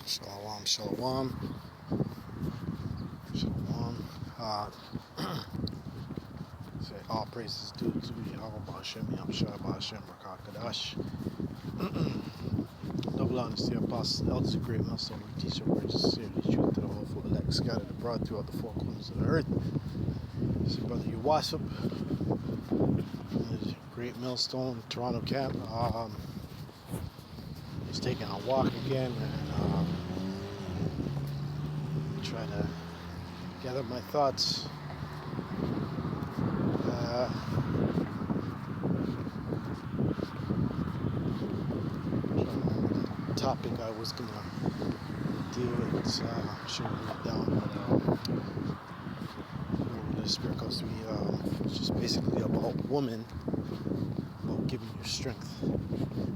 Shalom, shalom, shalom. Say all praises due to Yahweh Ba'ashem, Yahshua Ba'ashem, Rakakadash. Double honors to your apostles, elders, and great master, we teach your words, sincerely, the truth to the whole full elect, scattered abroad throughout the four corners of the earth. This is Brother Uwasip, Great Millstone, Toronto camp. Just taking a walk again and try to gather my thoughts. The topic I was gonna deal with, shouldn't write it down, but the Spirit goes to me. It's just basically about women, about giving your strength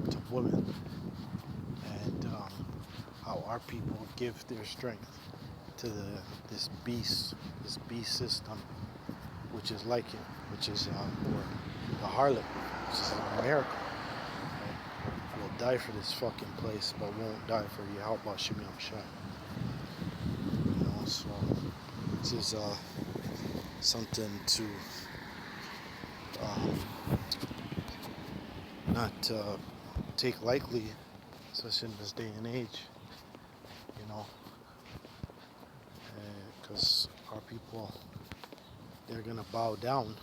to women, and how our people give their strength to this beast system, which is like it, which is or the harlot, which is America. Right? Will die for this fucking place, but won't die for Yahweh Shemiam Shai. You know, so this is something to not take lightly, especially in this day and age. You know, because our people, they're gonna bow down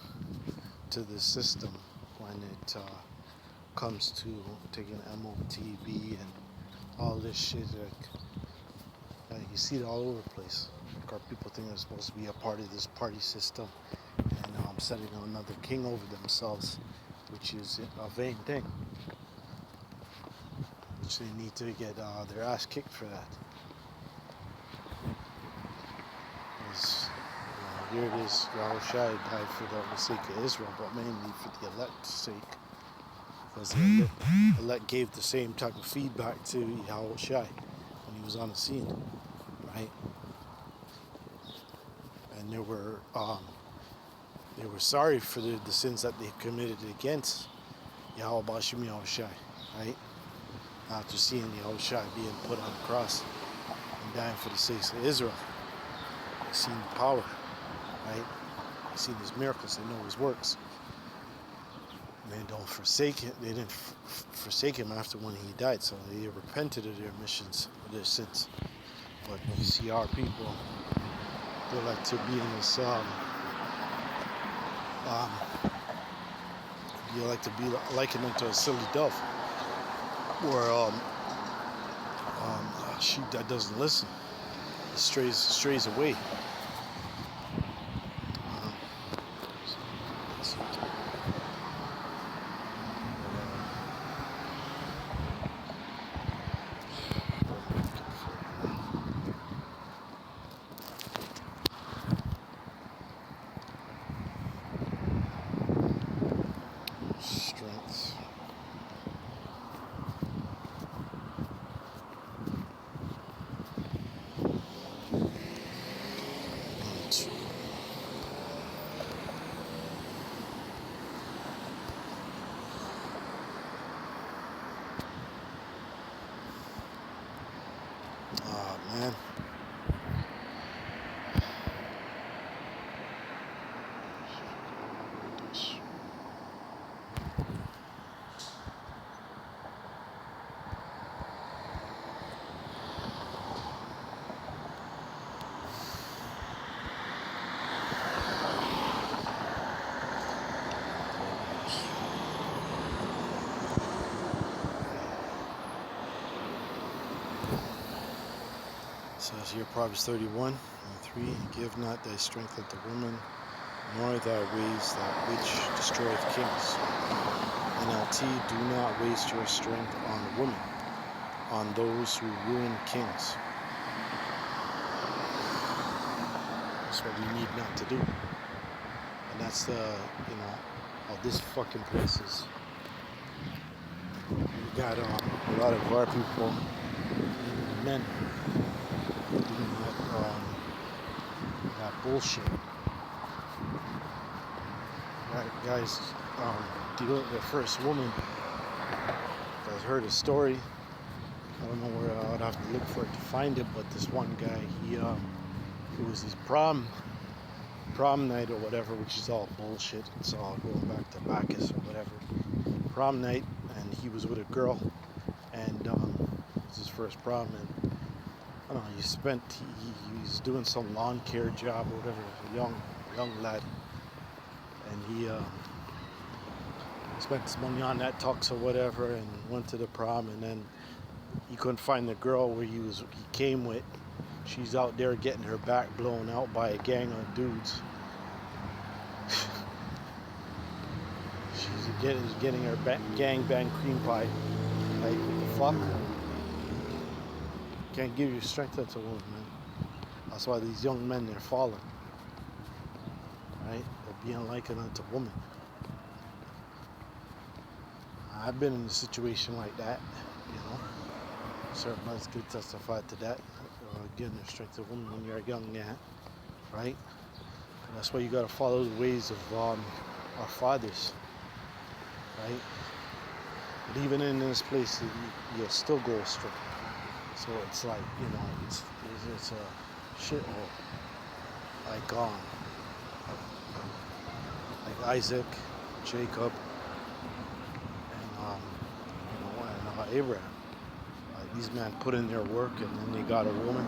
to this system when it comes to taking MOTV and all this shit. You see it all over the place. Like our people think they're supposed to be a part of this party system and setting another king over themselves, which is a vain thing. Which they need to get their ass kicked for that. Here it is, Yahushua died for the sake of Israel, but mainly for the elect's sake. Because the elect gave the same type of feedback to Yahushua when he was on the scene, right? And they were sorry for the sins that they committed against Yahweh Ba'ashem Yahushua, right? After seeing Yahushua being put on the cross and dying for the sake of Israel, they seen the power. Right? They see his miracles, they know his works. And they don't forsake it. They didn't forsake him after when he died, so they repented of their missions, of their sins. But you see our people, they like to be in this you like to be likened unto a silly dove, or a sheep that doesn't listen, strays away. Strength. Man. Says here Proverbs 31:3, give not thy strength unto women, nor thy ways that which destroyeth kings. NLT, do not waste your strength on women, on those who ruin kings. That's what we need not to do. And that's how this fucking place is. We got a lot of our people, men, doing that bullshit. That guy's dealing with the first woman. You guys heard his story. I don't know where I'd have to look for it to find it, but this one guy, it was his prom night or whatever, which is all bullshit. It's all going back to Bacchus or whatever. Prom night, and he was with a girl, and it was his first prom, and I don't know. He was doing some lawn care job or whatever. A young lad, and he spent his money on that tux or whatever, and went to the prom, and then he couldn't find the girl where he came with. She's out there getting her back blown out by a gang of dudes. She's getting her gang bang cream pie. Like, what the fuck? Can't give you strength as a woman, man. That's why these young men, they're falling. Right? They're being likened unto woman. I've been in a situation like that, you know. Certain ones could testify to that. Getting the strength of woman when you're a young man, right? And that's why you got to follow the ways of our fathers, right? But even in this place, you'll still go astray. So it's like, you know, it's a shithole. Like Isaac, Jacob, and Abraham. These men put in their work, and then they got a woman.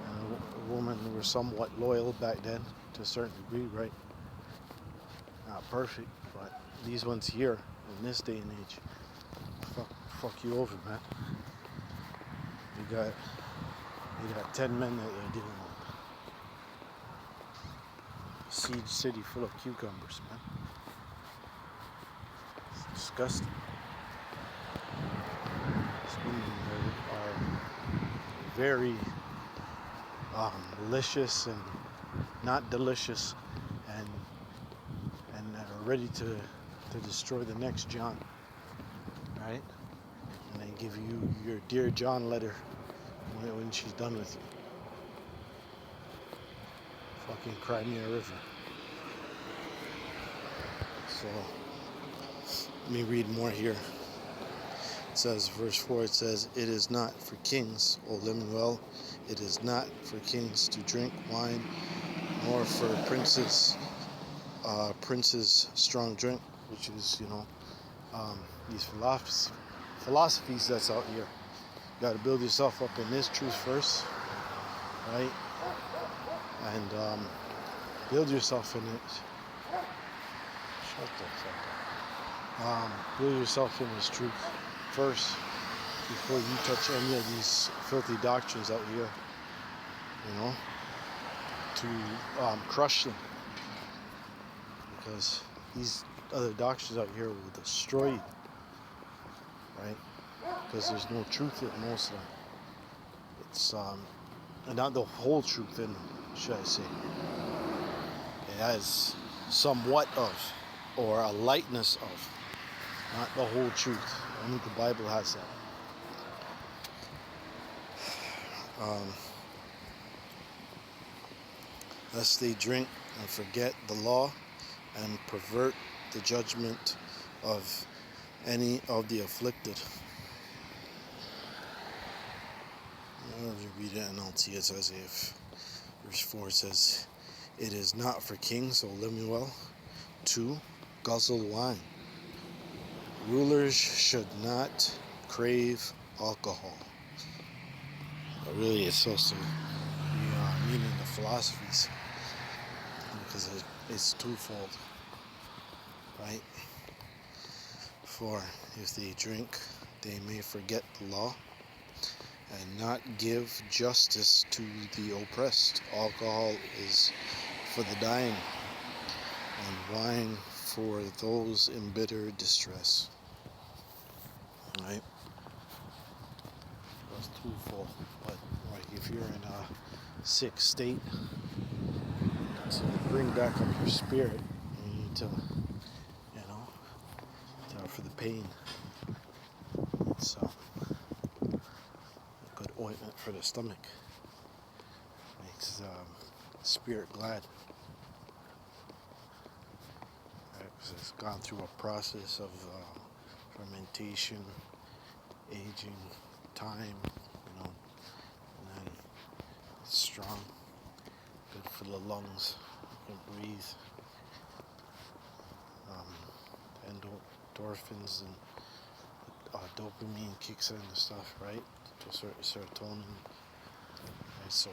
And a woman who were somewhat loyal back then, to a certain degree, right? Not perfect, but these ones here in this day and age, fuck you over, man. You got 10 men that they're dealing with. Siege city full of cucumbers, man. It's disgusting. Are very malicious and not delicious, and are ready to destroy the next John, right? And they give you your Dear John letter when she's done with you. Fucking Crimea River. So let me read more here. It says, verse 4, it says, "It is not for kings, O Lemuel, it is not for kings to drink wine, nor for princes strong drink," which is, these philosophies that's out here. You got to build yourself up in this truth first, right? And build yourself in it. Shut the fuck up. Build yourself in this truth first before you touch any of these filthy doctrines out here, to crush them, because these other doctrines out here will destroy you, right? Because there's no truth in most of them. It's not the whole truth in them, should I say. It has somewhat of, or a lightness of, not the whole truth. Only the Bible has that. Lest they drink and forget the law and pervert the judgment of any of the afflicted. If you read it in NLT, it says, verse 4 says, "It is not for kings, O Lemuel, to guzzle wine. Rulers should not crave alcohol." But really, it's supposed to be meaning the philosophies, because it's twofold, right? For if they drink, they may forget the law and not give justice to the oppressed. Alcohol is for the dying, and wine for those in bitter distress. Right? That's twofold. But like, if you're in a sick state, to bring back up your spirit, you need to, for the pain. It's a good ointment for the stomach. Makes spirit glad. Right? Because it's gone through a process of fermentation aging, time, and then it's strong, good for the lungs, you can breathe, um, endorphins and dopamine kicks in and stuff, right? Serotonin, right? So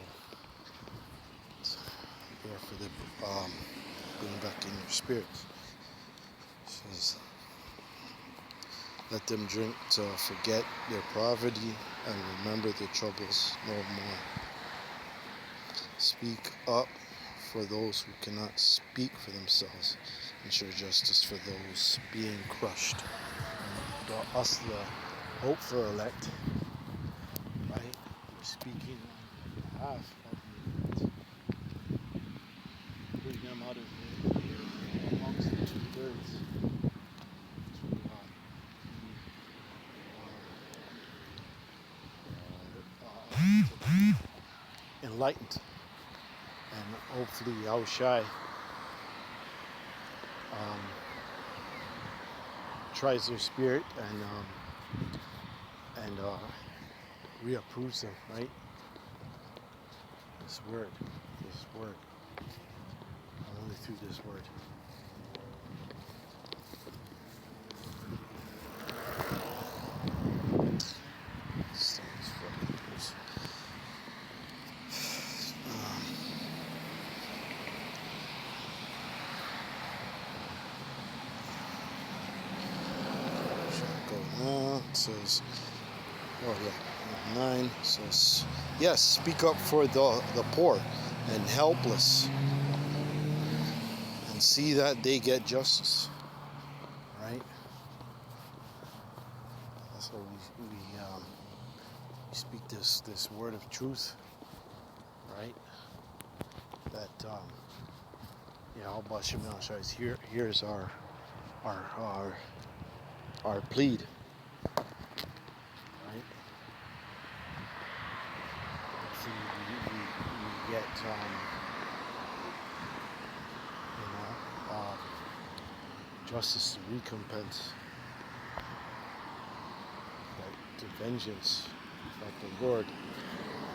it's there for the going back in your spirits. It says, let them drink to forget their poverty and remember their troubles no more. Speak up for those who cannot speak for themselves. Ensure justice for those being crushed. And us, the hopeful elect, right? We're speaking on behalf of the elect. Bring them out of here amongst the two birds. To be enlightened, and hopefully Yahushai tries their spirit and reapproves them, right? This word, only through this word. It says, 9 says, yes, speak up for the poor and helpless and see that they get justice, right? That's what we speak this word of truth, right? That Abba Shimon Shai's here's our plead, right? Hopefully we get justice, to recompense, that the vengeance, that the Lord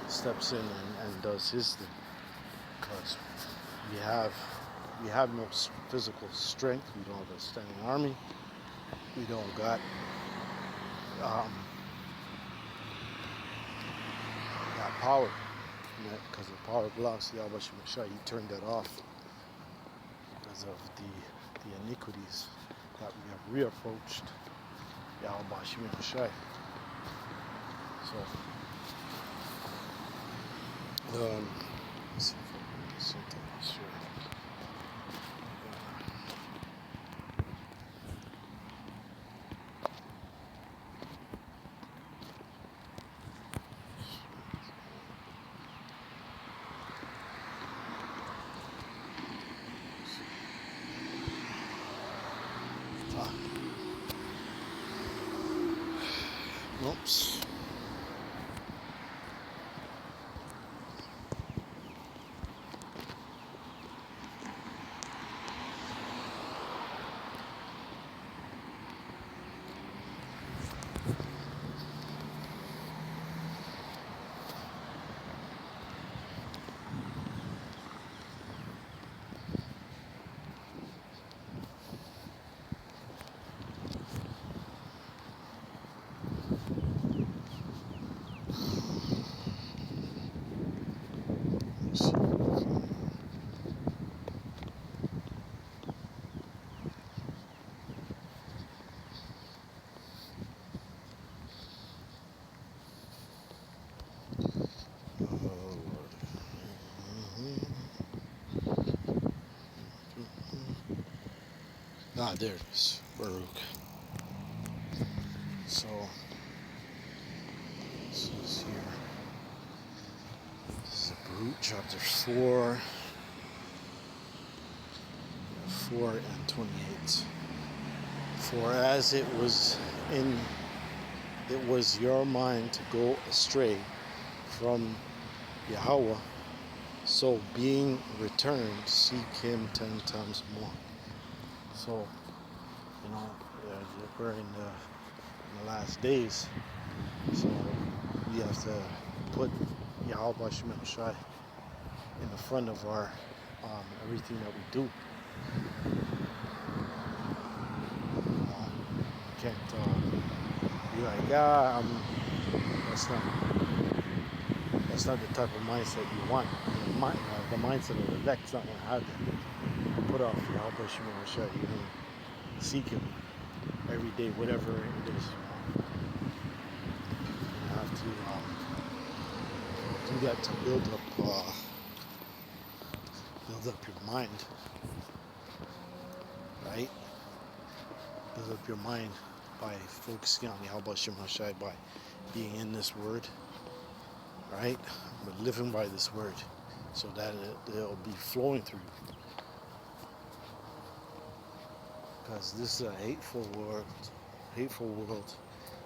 steps in and does His thing, because we have no physical strength. We don't have a standing army. We don't got that power, because the power belongs to Yahweh Shemashai. He turned that off because of the iniquities that we have reapproached Yahweh Shemashai. So, let's see if I can something else here. Oops. There it is, Baruch. So, this is here. This is Baruch chapter 4, 4 and 28. For as it was your mind to go astray from Yahweh, so being returned, seek Him 10 times more. So, we're in the last days, we have to put Yahweh Shem Shai in the front of our everything that we do. You can't be like, yeah, that's not the type of mindset you want. The mindset of the deck's not going to have that. Put off Yahweh Shem Shai. You're going to seek Him every day, whatever it is. You have to do that to build up your mind, right? Build up your mind by focusing on Yahweh Shem Shai, by being in this word, right? But living by this word, so that it'll be flowing through you. Because this is a hateful world,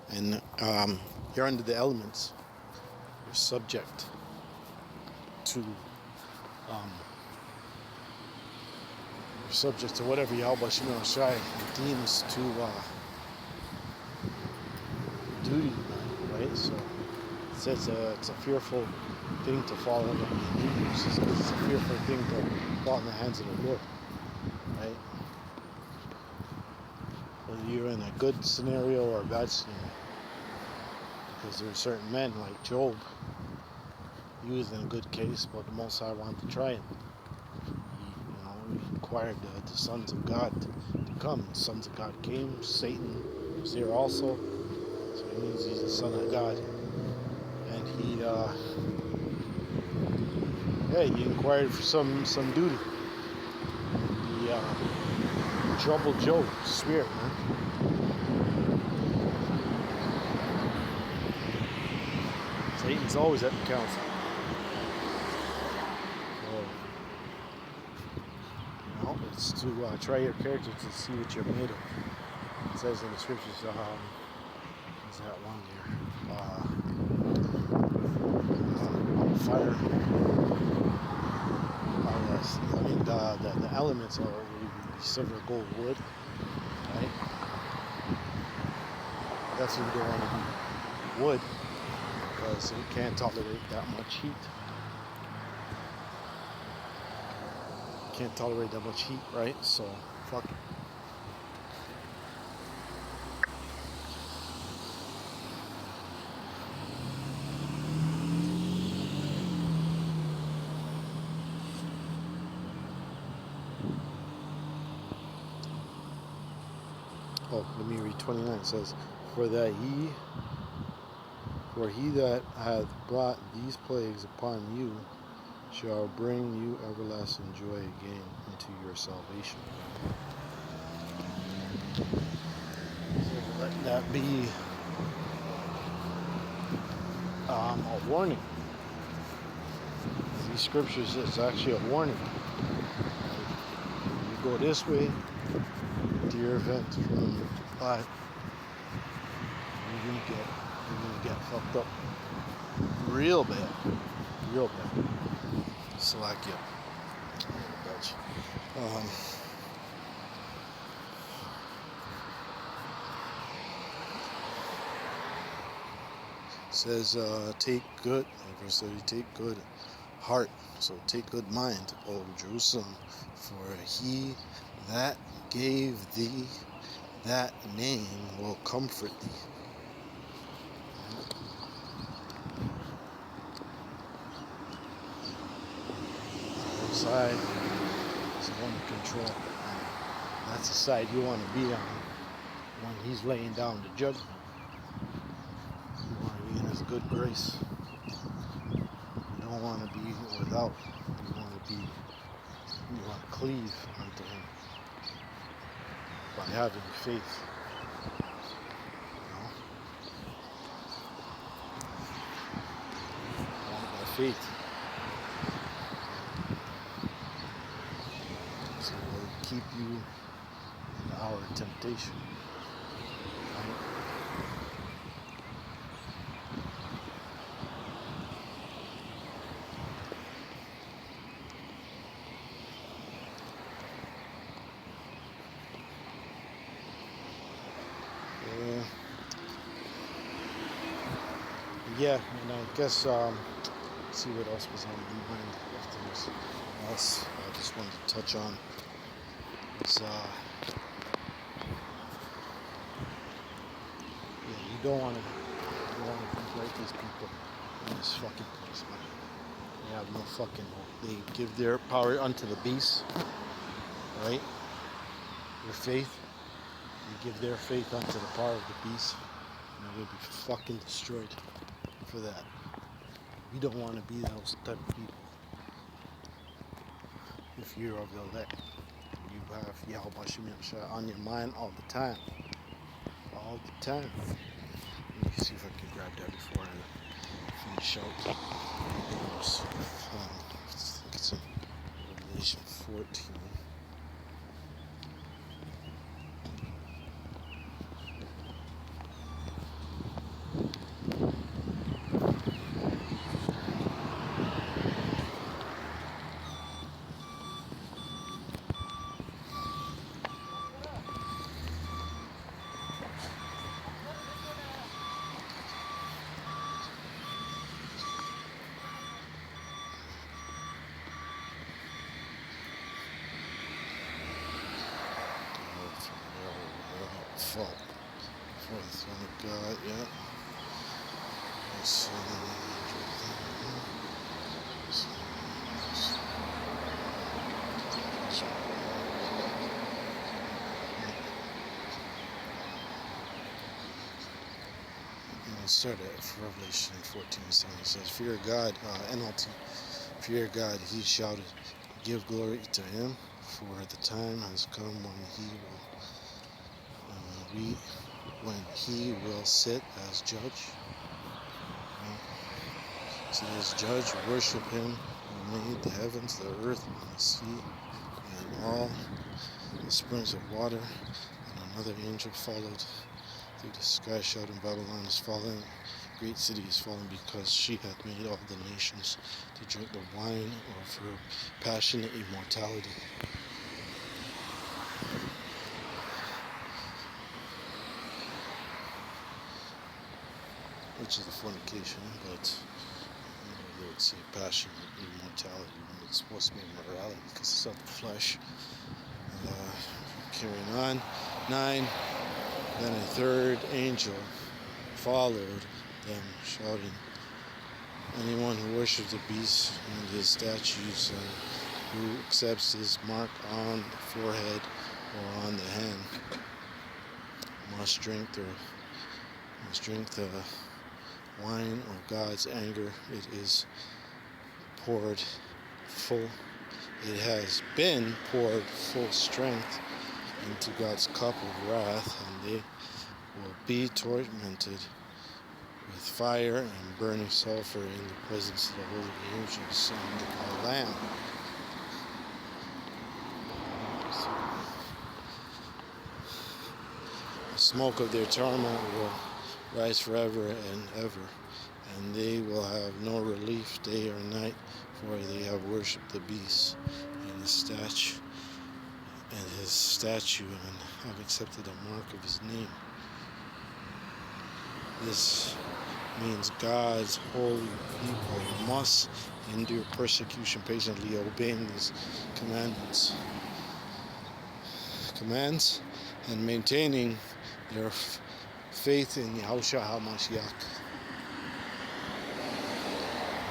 and you're under the elements. You're subject to whatever Yahweh Shem Shai deems to duty, right? So it says it's a fearful thing to fall under the Hebrews. It's a fearful thing to fall in the hands of the Lord, right? Whether you're in a good scenario or a bad scenario. Because there are certain men like Job. He was in a good case, but the Most High wanted to try him. He required the sons of God to come. The sons of God came. Satan was there also. So it means he's the son of God. And he inquired for some duty. He troubled Job's spirit, man. Satan's always at the council. It's to try your character to see what you're made of. It says in the scriptures, is that one there? Fire. The elements are silver, gold, wood, right? That's what we don't want to be. Wood, because it can't tolerate that much heat. Can't tolerate that much heat, right? So fuck it. Oh, let me read 29. It says, For he that hath brought these plagues upon you shall bring you everlasting joy again into your salvation. So let that be a warning. These scriptures is actually a warning. You go this way to your event from but you're gonna get fucked up real bad. Slovakia. Dutch. Says take good, verse 30, take good heart, so take good mind, O Jerusalem, for he that gave thee that name will comfort thee. Side is under control. That's the side you want to be on when he's laying down the judgment. You want to be in his good grace. You don't want to be without. You want to cleave unto him by having faith. By faith. So it will keep you in the hour of temptation. Right? Yeah, and I guess see what else was on my mind. If there was else I just wanted to touch on was yeah, you don't want to convert these people in this fucking place, man. They have no fucking hope. They give their power unto the beast, right? Their faith. They give their faith unto the power of the beast, and they will be fucking destroyed for that. We don't want to be those type of people. If you're of the elect, you have Yahweh Shem Yahshua on your mind all the time. All the time. Let me see if I can grab that before I finish out. I think it's in Revelation 14. Fault for the throne of God, yeah. And start at Revelation 14:7. It says, "Fear God, NLT. Fear God, he shouted, give glory to him, for the time has come when he will sit as judge." So as judge, worship him who made the heavens, the earth, and the sea, and all the springs of water. And another angel followed through the sky, shouting, Babylon is fallen, great city is fallen, because she hath made all the nations to drink the wine of her passionate immortality. Which is the fornication, but they would say passionate immortality when it's supposed to be immorality because it's of the flesh. Carrying on. 9. Then a third angel followed them, shouting, anyone who worships the beast and his statues, and who accepts his mark on the forehead or on the hand, must drink the wine of God's anger. It is poured full. It has been poured full strength into God's cup of wrath, and they will be tormented with fire and burning sulfur in the presence of the holy angels and the Lamb. The smoke of their torment will rise forever and ever, and they will have no relief day or night, for they have worshipped the beast and his statue, and have accepted the mark of his name. This means God's holy people must endure persecution patiently, obeying his commands and maintaining their faith in Yahushua HaMashiach.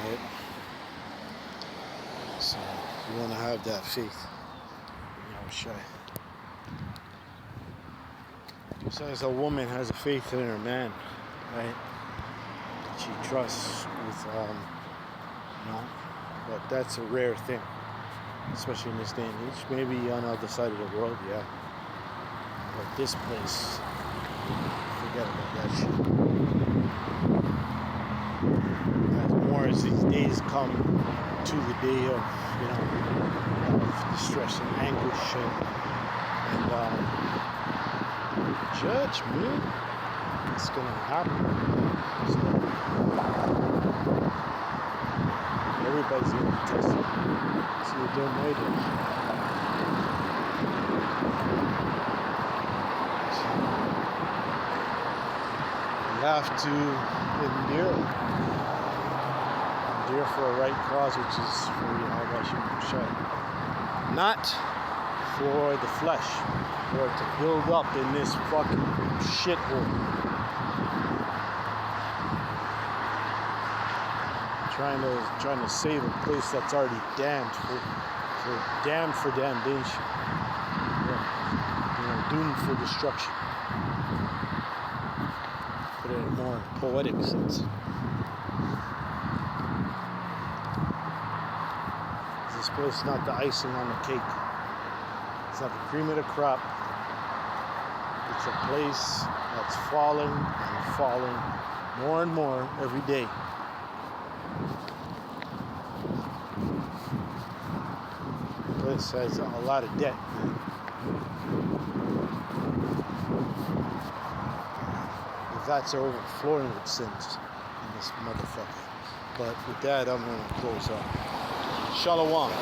Right? So you want to have that faith in Yahushua. Just as a woman has a faith in her man, right? She trusts with, but that's a rare thing, especially in this day and age. Maybe on the other side of the world, yeah. But this place, forget about that shit. As more as these days come to the day of, of distress and anguish and judgment, it's gonna happen. So, everybody's gonna be tested. See what they're made of. You have to endure. here for a right cause, which is for Yahweh Hashem Shai. Not for the flesh, or to build up in this fucking shithole. Trying to save a place that's already damned for damnation. Doomed for destruction. Put it in a more poetic sense. This place is not the icing on the cake. It's not the cream of the crop. It's a place that's falling and falling more and more every day. The place has a lot of debt. The vats are overflowing with sins in this motherfucker. But with that, I'm going to close up. Shalom.